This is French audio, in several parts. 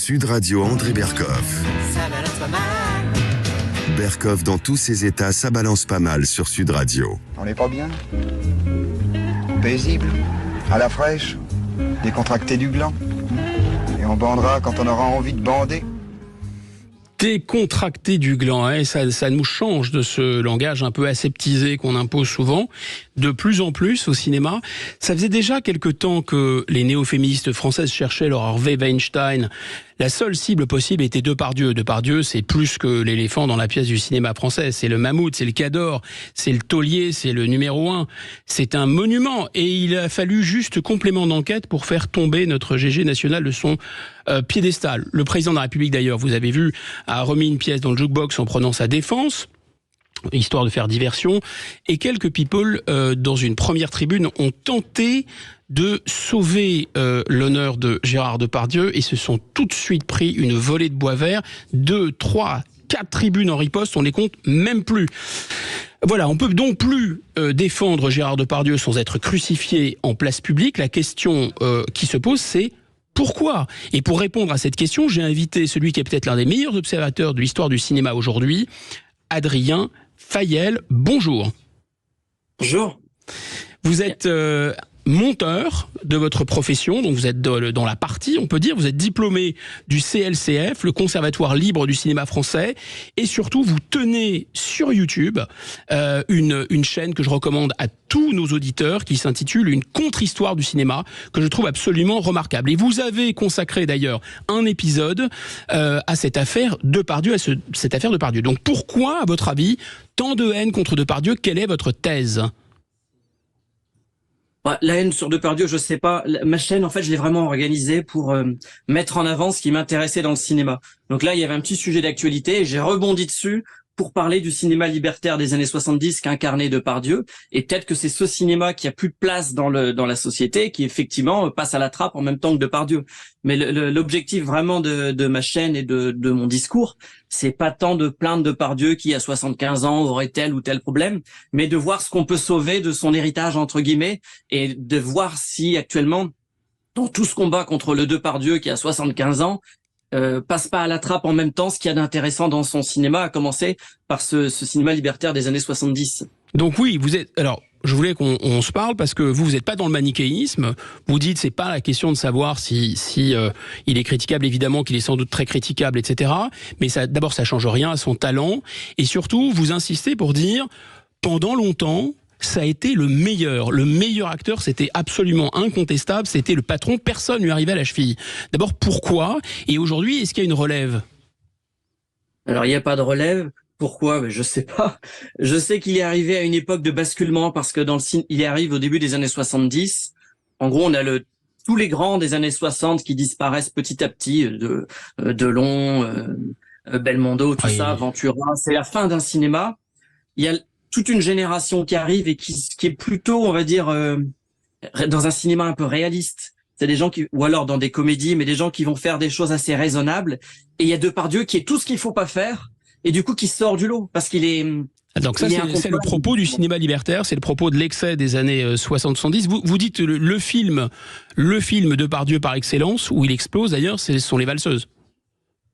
Sud Radio André Berkoff. Ça balance pas mal. Berkoff dans tous ses états, ça balance pas mal sur Sud Radio. On n'est pas bien? Paisible, à la fraîche, décontracté du gland. Et on bandera quand on aura envie de bander. Décontracté du gland, hein, ça nous change de ce langage un peu aseptisé qu'on impose souvent, de plus en plus au cinéma. Ça faisait déjà quelque temps que les néo-féministes françaises cherchaient leur Harvey Weinstein. La seule cible possible était Depardieu. Depardieu, c'est plus que l'éléphant dans la pièce du cinéma français. C'est le mammouth, c'est le cador, c'est le taulier, c'est le numéro 1. C'est un monument. Et il a fallu juste complément d'enquête pour faire tomber notre GG national de son piédestal. Le président de la République, d'ailleurs, vous avez vu, a remis une pièce dans le jukebox en prenant sa défense, histoire de faire diversion. Et quelques people, dans une première tribune, ont tenté de sauver l'honneur de Gérard Depardieu et se sont tout de suite pris une volée de bois vert. 2, 3, 4 tribunes en riposte, on les compte même plus. Voilà, on peut donc plus défendre Gérard Depardieu sans être crucifié en place publique. La question qui se pose, c'est pourquoi? Et pour répondre à cette question, j'ai invité celui qui est peut-être l'un des meilleurs observateurs de l'histoire du cinéma aujourd'hui, Adrien Fayel. Bonjour. Bonjour. Vous êtes monteur de votre profession, donc vous êtes dans la partie, on peut dire, vous êtes diplômé du CLCF, le Conservatoire libre du cinéma français, et surtout vous tenez sur YouTube une chaîne que je recommande à tous nos auditeurs qui s'intitule Une contre-histoire du cinéma, que je trouve absolument remarquable. Et vous avez consacré d'ailleurs un épisode à cette affaire Depardieu, cette affaire Depardieu. Donc pourquoi, à votre avis, tant de haine contre Depardieu? Quelle est votre thèse? La haine sur Depardieu, je sais pas. Ma chaîne, en fait, je l'ai vraiment organisée pour mettre en avant ce qui m'intéressait dans le cinéma. Donc là, il y avait un petit sujet d'actualité et j'ai rebondi dessus pour parler du cinéma libertaire des années 70 qu'incarnait Depardieu. Et peut-être que c'est ce cinéma qui a plus de place dans la société qui effectivement passe à la trappe en même temps que Depardieu. Mais l'objectif vraiment de ma chaîne et de mon discours, c'est pas tant de plaindre Depardieu qui à 75 ans aurait tel ou tel problème, mais de voir ce qu'on peut sauver de son héritage entre guillemets et de voir si actuellement dans tout ce combat contre le Depardieu qui a 75 ans, passe pas à la trappe en même temps ce qu'il y a d'intéressant dans son cinéma, à commencer par ce cinéma libertaire des années 70. Donc oui, vous êtes... Alors, je voulais qu'on se parle parce que vous n'êtes pas dans le manichéisme. Vous dites c'est pas la question de savoir si il est critiquable, évidemment qu'il est sans doute très critiquable, etc. Mais d'abord, ça change rien à son talent. Et surtout, vous insistez pour dire, pendant longtemps, ça a été le meilleur. Le meilleur acteur, c'était absolument incontestable. C'était le patron. Personne lui arrivait à la cheville. D'abord, pourquoi? Et aujourd'hui, est-ce qu'il y a une relève? Alors, il n'y a pas de relève. Pourquoi? Ben, je sais pas. Je sais qu'il est arrivé à une époque de basculement parce que il arrive au début des années 70. En gros, on a tous les grands des années 60 qui disparaissent petit à petit, Delon, Belmondo, tout ça, Ventura. C'est la fin d'un cinéma. Il y a toute une génération qui arrive et qui est plutôt, on va dire, dans un cinéma un peu réaliste. C'est des gens ou alors dans des comédies, mais des gens qui vont faire des choses assez raisonnables. Et il y a Depardieu qui est tout ce qu'il faut pas faire. Et du coup, qui sort du lot, parce qu'il est... Donc ça, c'est le propos du cinéma libertaire, c'est le propos de l'excès des années 60-70. Vous dites le film Depardieu par excellence, où il explose d'ailleurs, ce sont Les Valseuses.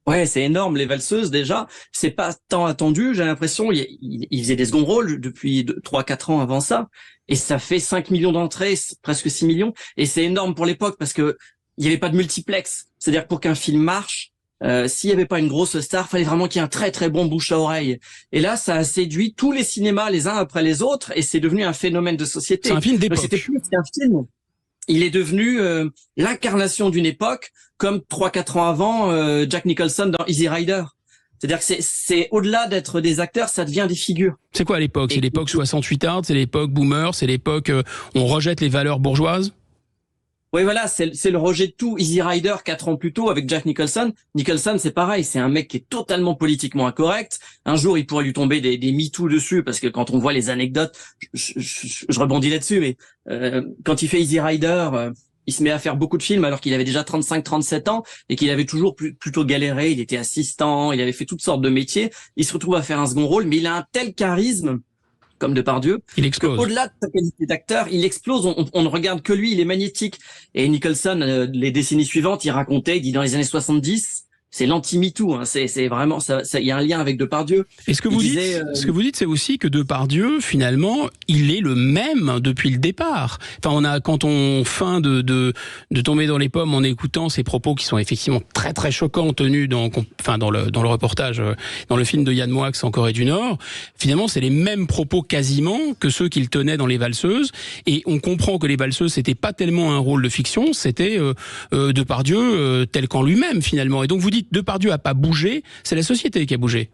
Ouais, c'est énorme, Les Valseuses, déjà. C'est pas tant attendu, j'ai l'impression. Il faisait des seconds rôles depuis 3-4 ans avant ça. Et ça fait 5 millions d'entrées, presque 6 millions. Et c'est énorme pour l'époque, parce que il y avait pas de multiplex. C'est-à-dire que pour qu'un film marche, s'il y avait pas une grosse star, fallait vraiment qu'il y ait un très très bon bouche à oreille. Et là, ça a séduit tous les cinémas les uns après les autres, et c'est devenu un phénomène de société. C'est un film d'époque. C'était plus qu'un film. Il est devenu l'incarnation d'une époque, comme 3-4 ans avant Jack Nicholson dans Easy Rider. C'est-à-dire que c'est au-delà d'être des acteurs, ça devient des figures. C'est quoi l'époque? C'est l'époque 68 art, c'est l'époque boomer, c'est l'époque on rejette les valeurs bourgeoises? Oui, voilà, c'est le rejet de tout. Easy Rider, 4 ans plus tôt, avec Jack Nicholson. Nicholson, c'est pareil, c'est un mec qui est totalement politiquement incorrect. Un jour, il pourrait lui tomber des MeToo dessus, parce que quand on voit les anecdotes, je rebondis là-dessus, mais quand il fait Easy Rider, il se met à faire beaucoup de films alors qu'il avait déjà 35-37 ans et qu'il avait toujours plutôt galéré. Il était assistant, il avait fait toutes sortes de métiers. Il se retrouve à faire un second rôle, mais il a un tel charisme, comme Depardieu, il explose. Au-delà de sa qualité d'acteur, il explose. On ne regarde que lui, il est magnétique. Et Nicholson, les décennies suivantes, il dit dans les années 70, c'est l'anti-MeToo, hein. C'est vraiment ça. Il y a un lien avec Depardieu. Et ce que vous dites, c'est aussi que Depardieu, finalement, il est le même depuis le départ. Enfin, quand on feint de tomber dans les pommes en écoutant ces propos qui sont effectivement très très choquants tenus dans le reportage, dans le film de Yann Moix en Corée du Nord. Finalement, c'est les mêmes propos quasiment que ceux qu'il tenait dans Les Valseuses. Et on comprend que Les Valseuses, c'était pas tellement un rôle de fiction, c'était Depardieu tel qu'en lui-même finalement. Et donc vous dites Depardieu a pas bougé, c'est la société qui a bougé.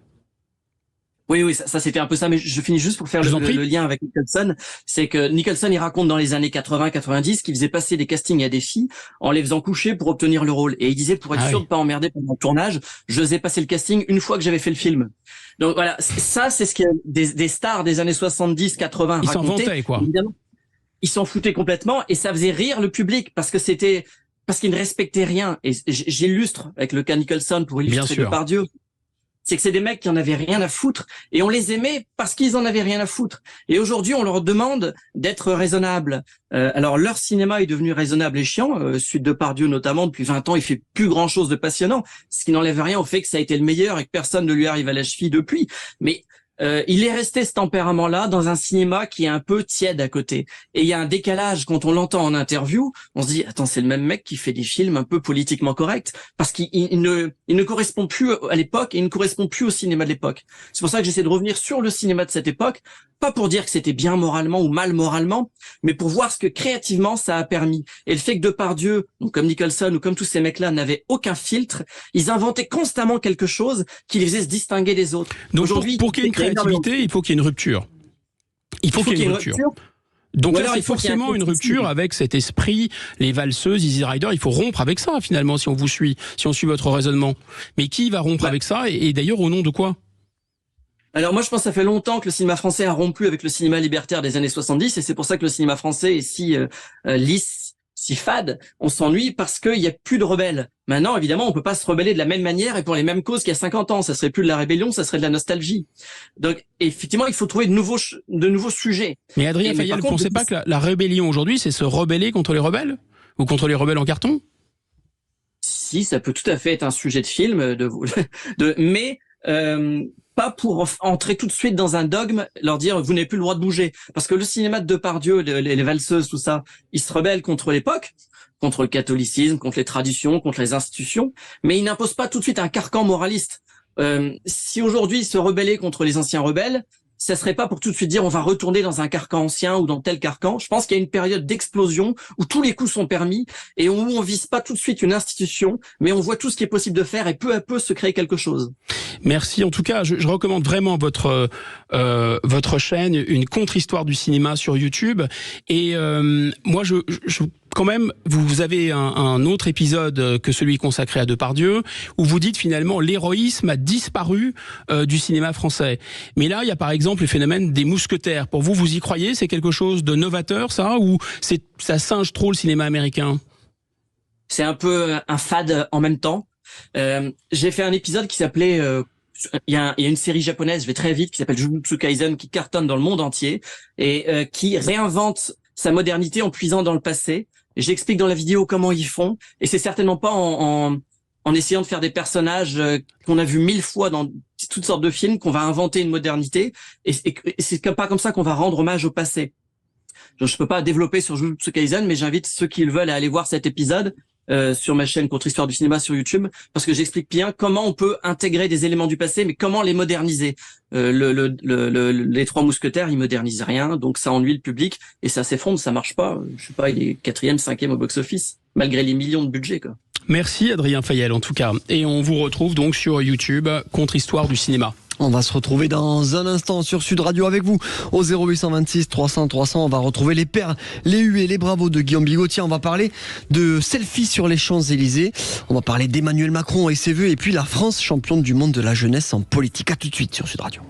Oui, ça c'était un peu ça, mais je finis juste pour faire le lien avec Nicholson. C'est que Nicholson, il raconte dans les années 80-90 qu'il faisait passer des castings à des filles en les faisant coucher pour obtenir le rôle. Et il disait, pour être sûr de pas emmerder pendant le tournage, je faisais passer le casting une fois que j'avais fait le film. Donc voilà, ça c'est ce que des stars des années 70-80 racontaient. Ils s'en vantaient, quoi. Évidemment, ils s'en foutaient complètement et ça faisait rire le public parce qu'ils ne respectaient rien. Et j'illustre avec le cas Nicholson pour illustrer Depardieu. C'est que c'est des mecs qui en avaient rien à foutre et on les aimait parce qu'ils en avaient rien à foutre. Et aujourd'hui, on leur demande d'être raisonnables. Alors, leur cinéma est devenu raisonnable et chiant. Celui de Depardieu, notamment, depuis 20 ans, il fait plus grand chose de passionnant. Ce qui n'enlève rien au fait que ça a été le meilleur et que personne ne lui arrive à la cheville depuis. Mais il est resté ce tempérament-là dans un cinéma qui est un peu tiède à côté. Et il y a un décalage quand on l'entend en interview. On se dit, attends, c'est le même mec qui fait des films un peu politiquement corrects parce qu'il ne correspond plus à l'époque et il ne correspond plus au cinéma de l'époque. C'est pour ça que j'essaie de revenir sur le cinéma de cette époque, pas pour dire que c'était bien moralement ou mal moralement, mais pour voir ce que créativement ça a permis. Et le fait que Depardieu, donc comme Nicholson ou comme tous ces mecs-là, n'avaient aucun filtre, ils inventaient constamment quelque chose qui les faisait se distinguer des autres. Donc aujourd'hui, pour qu'il y ait une créativité, il faut qu'il y ait une rupture. Il faut qu'il y ait une rupture. Donc là, c'est forcément une rupture avec cet esprit, les valseuses, Easy Rider. Il faut rompre avec ça, finalement, si on vous suit, si on suit votre raisonnement. Mais qui va rompre avec ça et d'ailleurs, au nom de quoi ? Alors moi je pense que ça fait longtemps que le cinéma français a rompu avec le cinéma libertaire des années 70 et c'est pour ça que le cinéma français est si lisse, si fade. On s'ennuie parce qu'il n'y a plus de rebelles. Maintenant évidemment on peut pas se rebeller de la même manière et pour les mêmes causes qu'il y a 50 ans. Ça serait plus de la rébellion, ça serait de la nostalgie. Donc effectivement il faut trouver de nouveaux sujets. Mais Adrien Fayal, vous ne pensez pas que la rébellion aujourd'hui c'est se rebeller contre les rebelles ou contre les rebelles en carton ? Si, ça peut tout à fait être un sujet de film, mais pas pour entrer tout de suite dans un dogme, leur dire vous n'avez plus le droit de bouger. Parce que le cinéma de Depardieu, les valseuses, tout ça, ils se rebellent contre l'époque, contre le catholicisme, contre les traditions, contre les institutions, mais ils n'imposent pas tout de suite un carcan moraliste. Si aujourd'hui ils se rebellaient contre les anciens rebelles, ça serait pas pour tout de suite dire on va retourner dans un carcan ancien ou dans tel carcan. Je pense qu'il y a une période d'explosion où tous les coups sont permis et où on vise pas tout de suite une institution, mais on voit tout ce qui est possible de faire et peu à peu se créer quelque chose. Merci. En tout cas, je recommande vraiment votre chaîne, une contre-histoire du cinéma sur YouTube. Et moi, quand même, vous avez un autre épisode que celui consacré à Depardieu, où vous dites finalement l'héroïsme a disparu du cinéma français. Mais là, il y a par exemple le phénomène des mousquetaires. Pour vous, vous y croyez ? C'est quelque chose de novateur, ça ? Ou ça singe trop le cinéma américain ? C'est un peu un fade en même temps. J'ai fait un épisode qui s'appelait... il y a une série japonaise, je vais très vite, qui s'appelle Jujutsu Kaisen, qui cartonne dans le monde entier et qui réinvente sa modernité en puisant dans le passé. J'explique dans la vidéo comment ils font, et c'est certainement pas en essayant de faire des personnages qu'on a vus 1000 fois dans toutes sortes de films qu'on va inventer une modernité, et c'est pas comme ça qu'on va rendre hommage au passé. Je peux pas développer sur Jujutsu Kaisen, mais j'invite ceux qui le veulent à aller voir cet épisode sur ma chaîne Contre-Histoire du cinéma sur YouTube, parce que j'explique bien comment on peut intégrer des éléments du passé, mais comment les moderniser. Les Trois Mousquetaires, ils modernisent rien, donc ça ennuie le public et ça s'effondre, ça marche pas. Je sais pas, il est 4e, 5e au box-office, malgré les millions de budget, quoi. Merci Adrien Fayal en tout cas, et on vous retrouve donc sur YouTube Contre-Histoire du cinéma. On va se retrouver dans un instant sur Sud Radio avec vous au 0826 300 300. On va retrouver les perles, les huées, les bravos de Guillaume Bigot. On va parler de selfies sur les Champs-Élysées. On va parler d'Emmanuel Macron et ses vœux et puis la France championne du monde de la jeunesse en politique. À tout de suite sur Sud Radio.